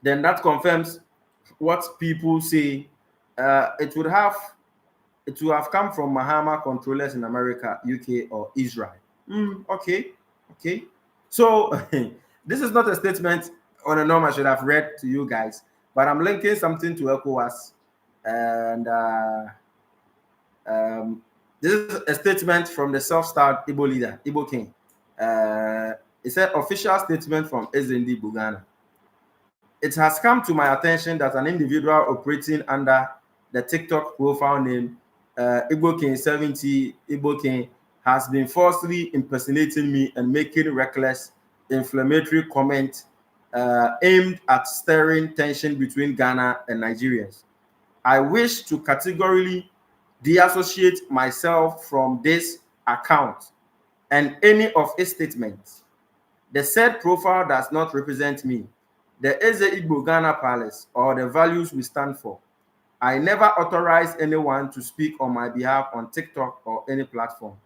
then that confirms what people say. It would have come from Mahama controllers in America, UK, or Israel. Okay. So this is not a statement on a norm I should have read to you guys, but I'm linking something to ECOWAS, and this is a statement from the self-styled Igbo leader, Igbo king. It's an official statement from SND Bugana. It has come to my attention that an individual operating under the TikTok profile name Igbo King 70 Igbo King has been falsely impersonating me and making reckless, inflammatory comments aimed at stirring tension between Ghana and Nigerians. I wish to categorically deassociate myself from this account and any of its statements. The said profile does not represent me, the Eze Igbo Ghana Palace, or the values we stand for. I never authorize anyone to speak on my behalf on TikTok or any platform.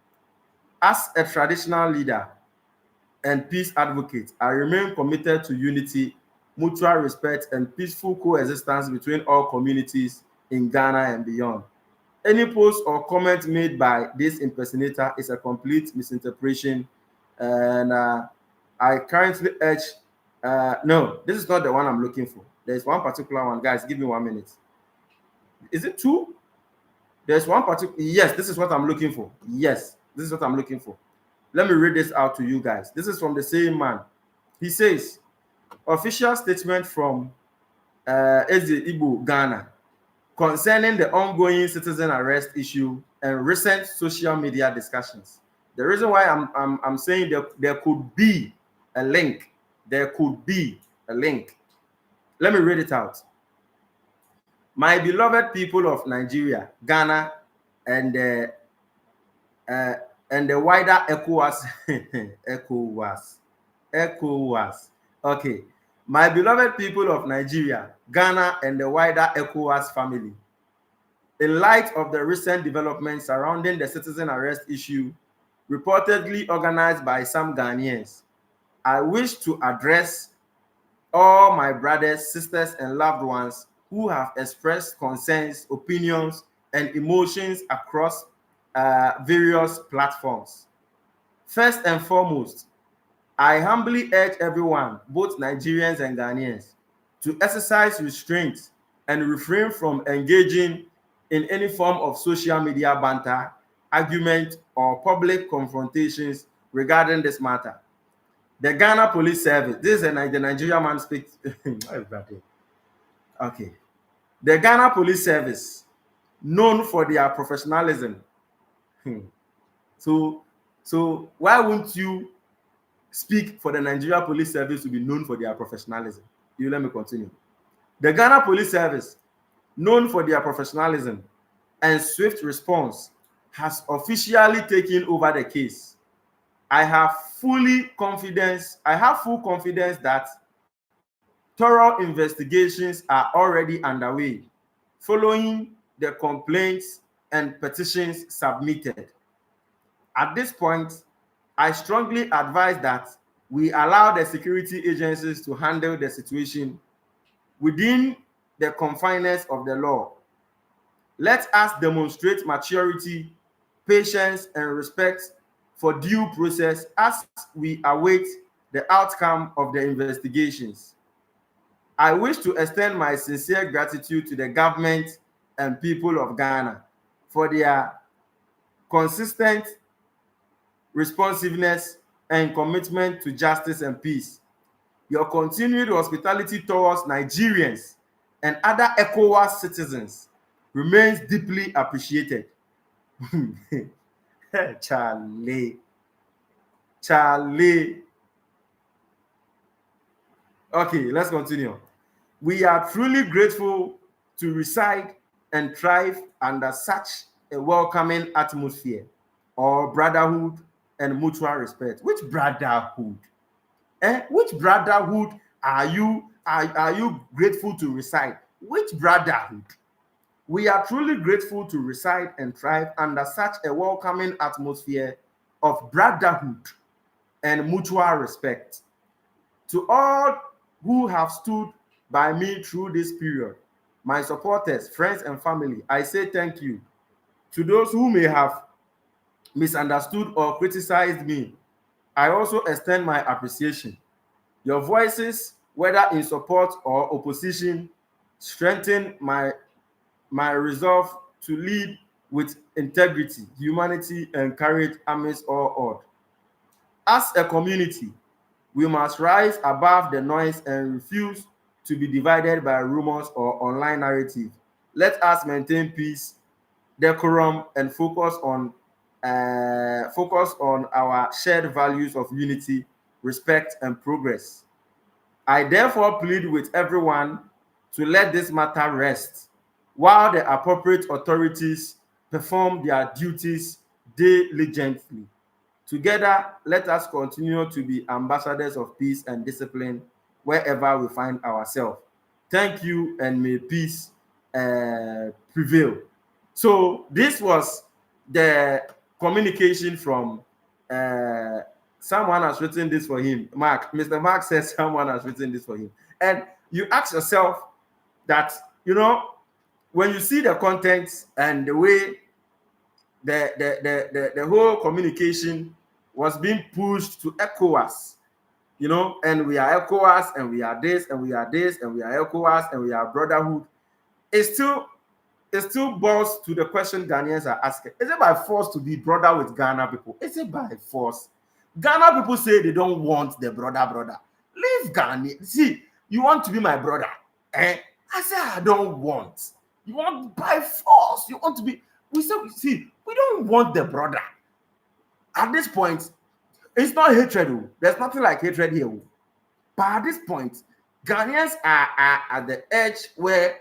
As a traditional leader and peace advocate, I remain committed to unity, mutual respect, and peaceful coexistence between all communities in Ghana and beyond. Any post or comment made by this impersonator is a complete misinterpretation, and I currently urge. No, this is not the one I'm looking for. There's one particular one, guys. Give me 1 minute. Is it two? There's one particular. Yes, this is what I'm looking for. Yes, this is what I'm looking for. Let me read this out to you guys. This is from the same man. He says, official statement from Eze Igbo Ghana concerning the ongoing citizen arrest issue and recent social media discussions. The reason why I'm saying that there could be a link. There could be a link. Let me read it out. My beloved people of Nigeria, Ghana, and the wider ECOWAS. Okay. My beloved people of Nigeria, Ghana, and the wider ECOWAS family. In light of the recent developments surrounding the citizen arrest issue, reportedly organized by some Ghanaians, I wish to address all my brothers, sisters, and loved ones who have expressed concerns, opinions, and emotions across various platforms. First and foremost, I humbly urge everyone, both Nigerians and Ghanaians, to exercise restraint and refrain from engaging in any form of social media banter, argument, or public confrontations regarding this matter. The Ghana Police Service, this is the Nigerian man speaks. Okay. The Ghana Police Service, known for their professionalism. So why won't you speak for the Nigeria Police Service to be known for their professionalism? You let me continue. The Ghana Police Service, known for their professionalism and swift response, has officially taken over the case. I have full confidence that thorough investigations are already underway following the complaints and petitions submitted. At this point, I strongly advise that we allow the security agencies to handle the situation within the confines of the law. Let us demonstrate maturity, patience, and respect for due process as we await the outcome of the investigations. I wish to extend my sincere gratitude to the government and people of Ghana for their consistent responsiveness and commitment to justice and peace. Your continued hospitality towards Nigerians and other ECOWAS citizens remains deeply appreciated. Charlie. Okay, let's continue. We are truly grateful to reside and thrive under such a welcoming atmosphere or brotherhood and mutual respect. Which brotherhood? Which brotherhood are you grateful to reside? Which brotherhood? We are truly grateful to reside and thrive under such a welcoming atmosphere of brotherhood and mutual respect. To all who have stood by me through this period, my supporters, friends, and family, I say thank you. To those who may have misunderstood or criticized me, I also extend my appreciation. Your voices, whether in support or opposition, strengthen my resolve to lead with integrity, humanity, and courage amidst all odds. As a community, we must rise above the noise and refuse to be divided by rumors or online narrative. Let us maintain peace, decorum, and focus on our shared values of unity, respect, and progress. I therefore plead with everyone to let this matter rest while the appropriate authorities perform their duties diligently. Together, let us continue to be ambassadors of peace and discipline wherever we find ourselves. Thank you, and may peace prevail. So, this was the communication from someone has written this for him. Mark, Mr. Mark says someone has written this for him. And you ask yourself that, when you see the content and the way the whole communication was being pushed to ECOWAS, and we are ECOWAS, and we are this, and we are this, and we are ECOWAS, and we are brotherhood. It still boils to the question Ghanaians are asking: is it by force to be brother with Ghana people? Is it by force? Ghana people say they don't want the brother. Leave Ghana. See, you want to be my brother, I say I don't want. You want by force. You want to be. We say, see, we don't want the brother. At this point, it's not hatred. There's nothing like hatred here. But at this point, Ghanaians are at the edge where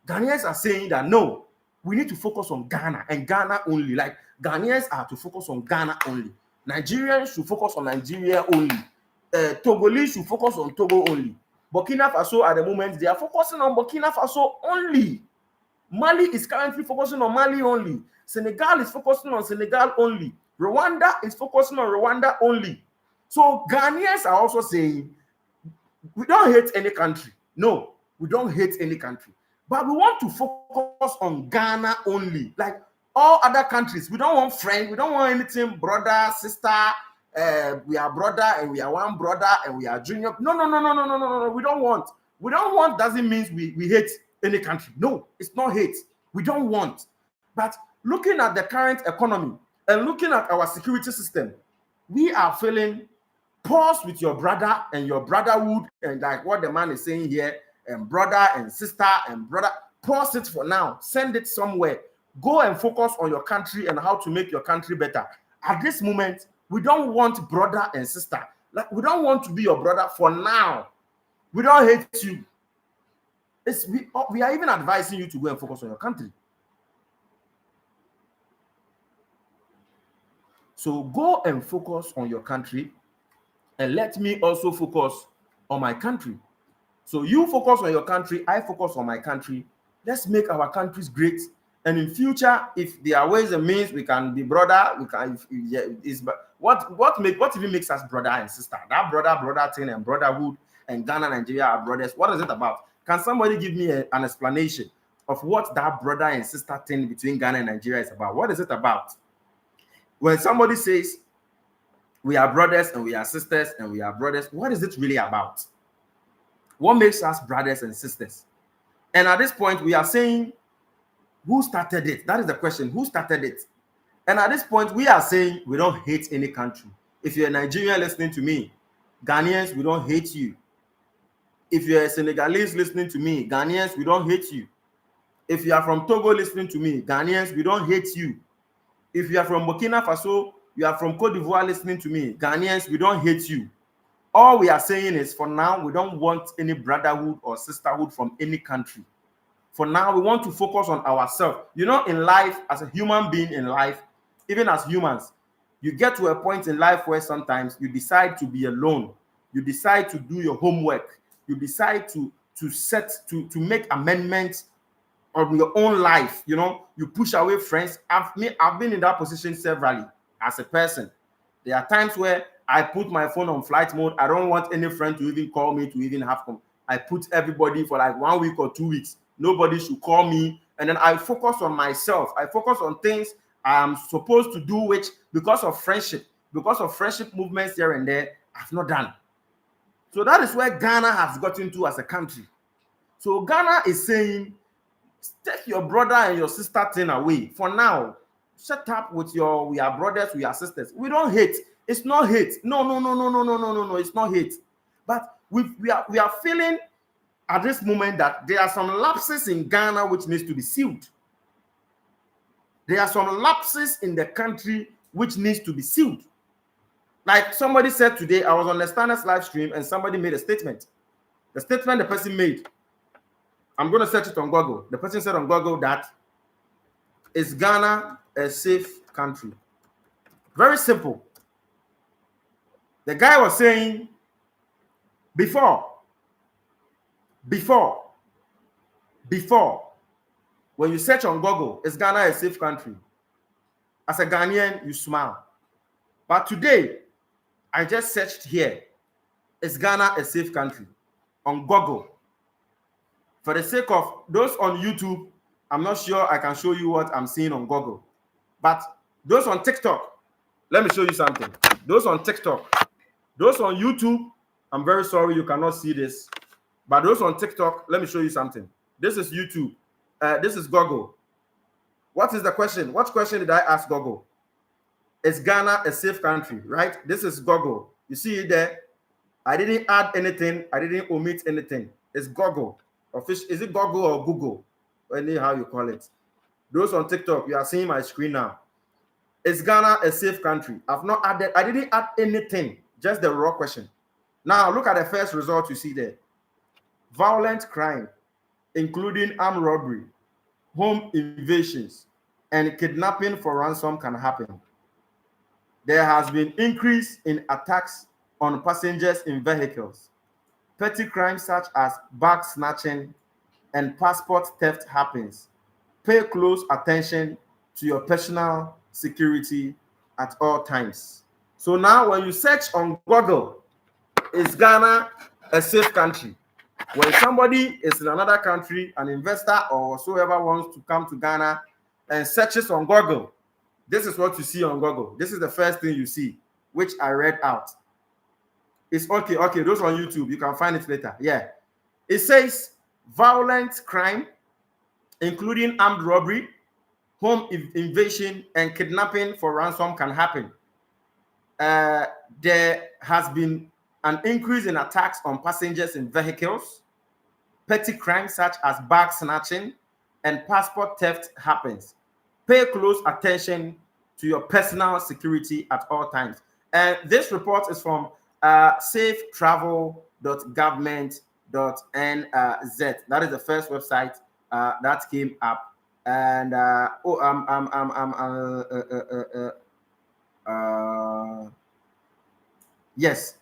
Ghanaians are saying that no, we need to focus on Ghana and Ghana only. Like Ghanaians are to focus on Ghana only. Nigerians should focus on Nigeria only. Togolese should focus on Togo only. Burkina Faso at the moment, they are focusing on Burkina Faso only. Mali is currently focusing on Mali only. Senegal is focusing on Senegal only. Rwanda is focusing on Rwanda only. So Ghanaians are also saying, we don't hate any country. No, we don't hate any country. But we want to focus on Ghana only. Like all other countries, we don't want friends. We don't want anything brother, sister. We are brother and we are one brother and we are junior. No. We don't want. We don't want doesn't mean we hate any country. No, it's not hate. We don't want. But looking at the current economy and looking at our security system, we are feeling pause with your brother and your brotherhood, and like what the man is saying here, and brother and sister and brother, pause it for now. Send it somewhere. Go and focus on your country and how to make your country better. At this moment, we don't want brother and sister. Like we don't want to be your brother for now. We don't hate you. We are even advising you to go and focus on your country. So go and focus on your country, and let me also focus on my country. So you focus on your country, I focus on my country. Let's make our countries great. And in future, if there are ways and means we can be brother, we can. What even makes us brother and sister? That brother thing and brotherhood and Ghana, Nigeria are brothers. What is it about? Can somebody give me an explanation of what that brother and sister thing between Ghana and Nigeria is about? What is it about? When somebody says we are brothers and we are sisters and we are brothers, what is it really about? What makes us brothers and sisters? And at this point, we are saying, who started it? That is the question. Who started it? And at this point, we are saying we don't hate any country. If you're a Nigerian listening to me, Ghanaians, we don't hate you. If you're a Senegalese listening to me, Ghanaians, we don't hate you. If you are from Togo listening to me, Ghanaians, we don't hate you. If you are from Burkina Faso, you are from Cote d'Ivoire listening to me, Ghanaians, we don't hate you. All we are saying is, for now, we don't want any brotherhood or sisterhood from any country. For now, we want to focus on ourselves. You know, in life, as a human being in life, even as humans, you get to a point in life where sometimes you decide to be alone. You decide to do your homework. You decide to make amendments of your own life. You know, you push away friends. I've been in that position severally as a person. There are times where I put my phone on flight mode. I don't want any friend to even call me, to even have come. I put everybody for like 1 week or 2 weeks. Nobody should call me. And then I focus on myself. I focus on things I'm supposed to do, which because of friendship movements here and there, I've not done. So that is where Ghana has gotten to as a country. So Ghana is saying, take your brother and your sister thing away. For now, shut up with your, we are brothers, we are sisters. We don't hate. It's not hate. No. It's not hate. But we are feeling at this moment that there are some lapses in Ghana which needs to be sealed. There are some lapses in the country which needs to be sealed. Like somebody said today, I was on the Standards live stream and somebody made a statement. The statement the person made, I'm going to search it on Google. The person said on Google that, is Ghana a safe country? Very simple. The guy was saying, before, when you search on Google, is Ghana a safe country? As a Ghanaian, you smile. But today, I just searched here, is Ghana a safe country? On Google. For the sake of those on YouTube, I'm not sure I can show you what I'm seeing on Google. But those on TikTok, let me show you something. Those on TikTok, those on YouTube, I'm very sorry you cannot see this. But those on TikTok, let me show you something. This is YouTube. This is Google. What is the question? What question did I ask Google? Is Ghana a safe country, right? This is Google. You see it there? I didn't add anything. I didn't omit anything. It's Google. Is it Google or Google? Anyhow you call it. Those on TikTok, you are seeing my screen now. Is Ghana a safe country? I've not added. I didn't add anything. Just the raw question. Now look at the first result you see there. Violent crime, including armed robbery, home invasions, and kidnapping for ransom can happen. There has been increase in attacks on passengers in vehicles. Petty crimes such as bag snatching and passport theft happens. Pay close attention to your personal security at all times. So now when you search on Google, is Ghana a safe country? When somebody is in another country, an investor or whoever wants to come to Ghana and searches on Google, this is what you see on Google. This is the first thing you see, which I read out. It's okay. Those on YouTube, you can find it later. Yeah. It says violent crime, including armed robbery, home invasion, and kidnapping for ransom can happen. There has been an increase in attacks on passengers in vehicles. Petty crimes such as bag snatching and passport theft happens. Pay close attention to your personal security at all times. And this report is from safetravel.government.nz. That is the first website that came up. And yes.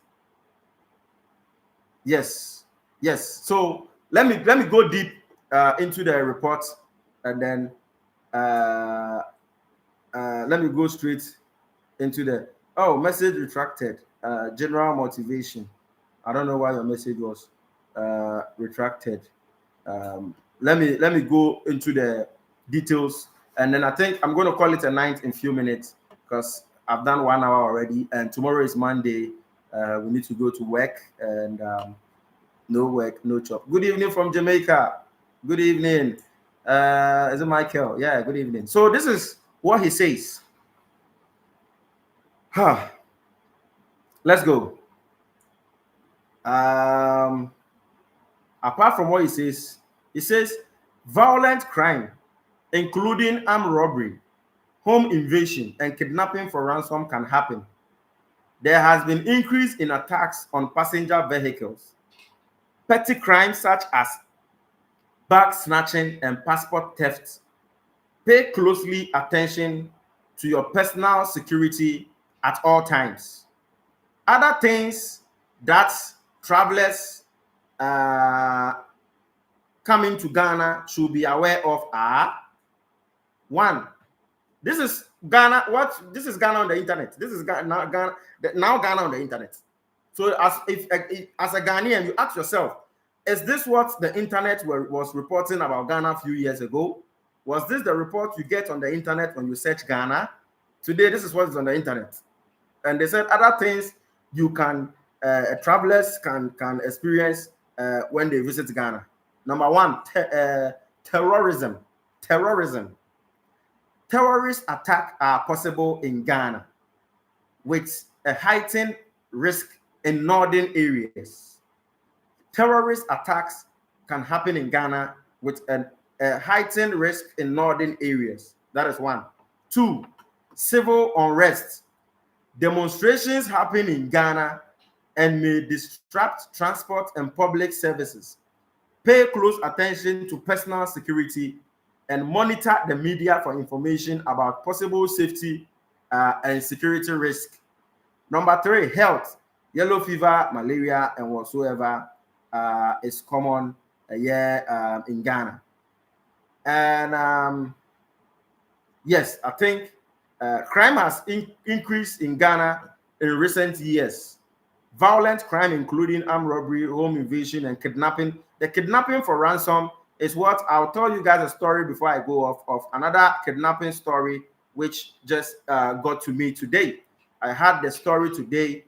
So let me go deep into the report, and then let me go straight into the message retracted. General motivation. I don't know why your message was retracted. Let me go into the details, and then I think I'm going to call it a night in a few minutes because I've done 1 hour already, and tomorrow is Monday. We need to go to work, and no work, no job. Good evening from Jamaica. Good evening. Is it Michael? Yeah, good evening. So this is what he says. Let's go. Apart from what he says violent crime, including armed robbery, home invasion, and kidnapping for ransom can happen. There has been increase in attacks on passenger vehicles. Petty crimes such as bag snatching and passport theft. Pay closely attention to your personal security at all times. Other things that travelers coming to Ghana should be aware of are: one, this is Ghana. This is Ghana on the internet. This is now Ghana on the internet. So as a Ghanaian, you ask yourself, is this what the internet was reporting about Ghana a few years ago? Was this the report you get on the internet when you search Ghana? Today, this is what is on the internet. And they said other things you can, travelers can experience when they visit Ghana. Number one, terrorism. Terrorist attacks are possible in Ghana with a heightened risk in northern areas. Terrorist attacks can happen in Ghana with a heightened risk in northern areas. That is one. Two, civil unrest. Demonstrations happen in Ghana and may disrupt transport and public services. Pay close attention to personal security and monitor the media for information about possible safety and security risk. Number three, health. Yellow fever, malaria, and whatsoever is common here in Ghana. And yes, I think crime has increased in Ghana in recent years. Violent crime, including armed robbery, home invasion, and kidnapping. The kidnapping for ransom is what I'll tell you guys a story before I go off of another kidnapping story which just got to me today. I had the story today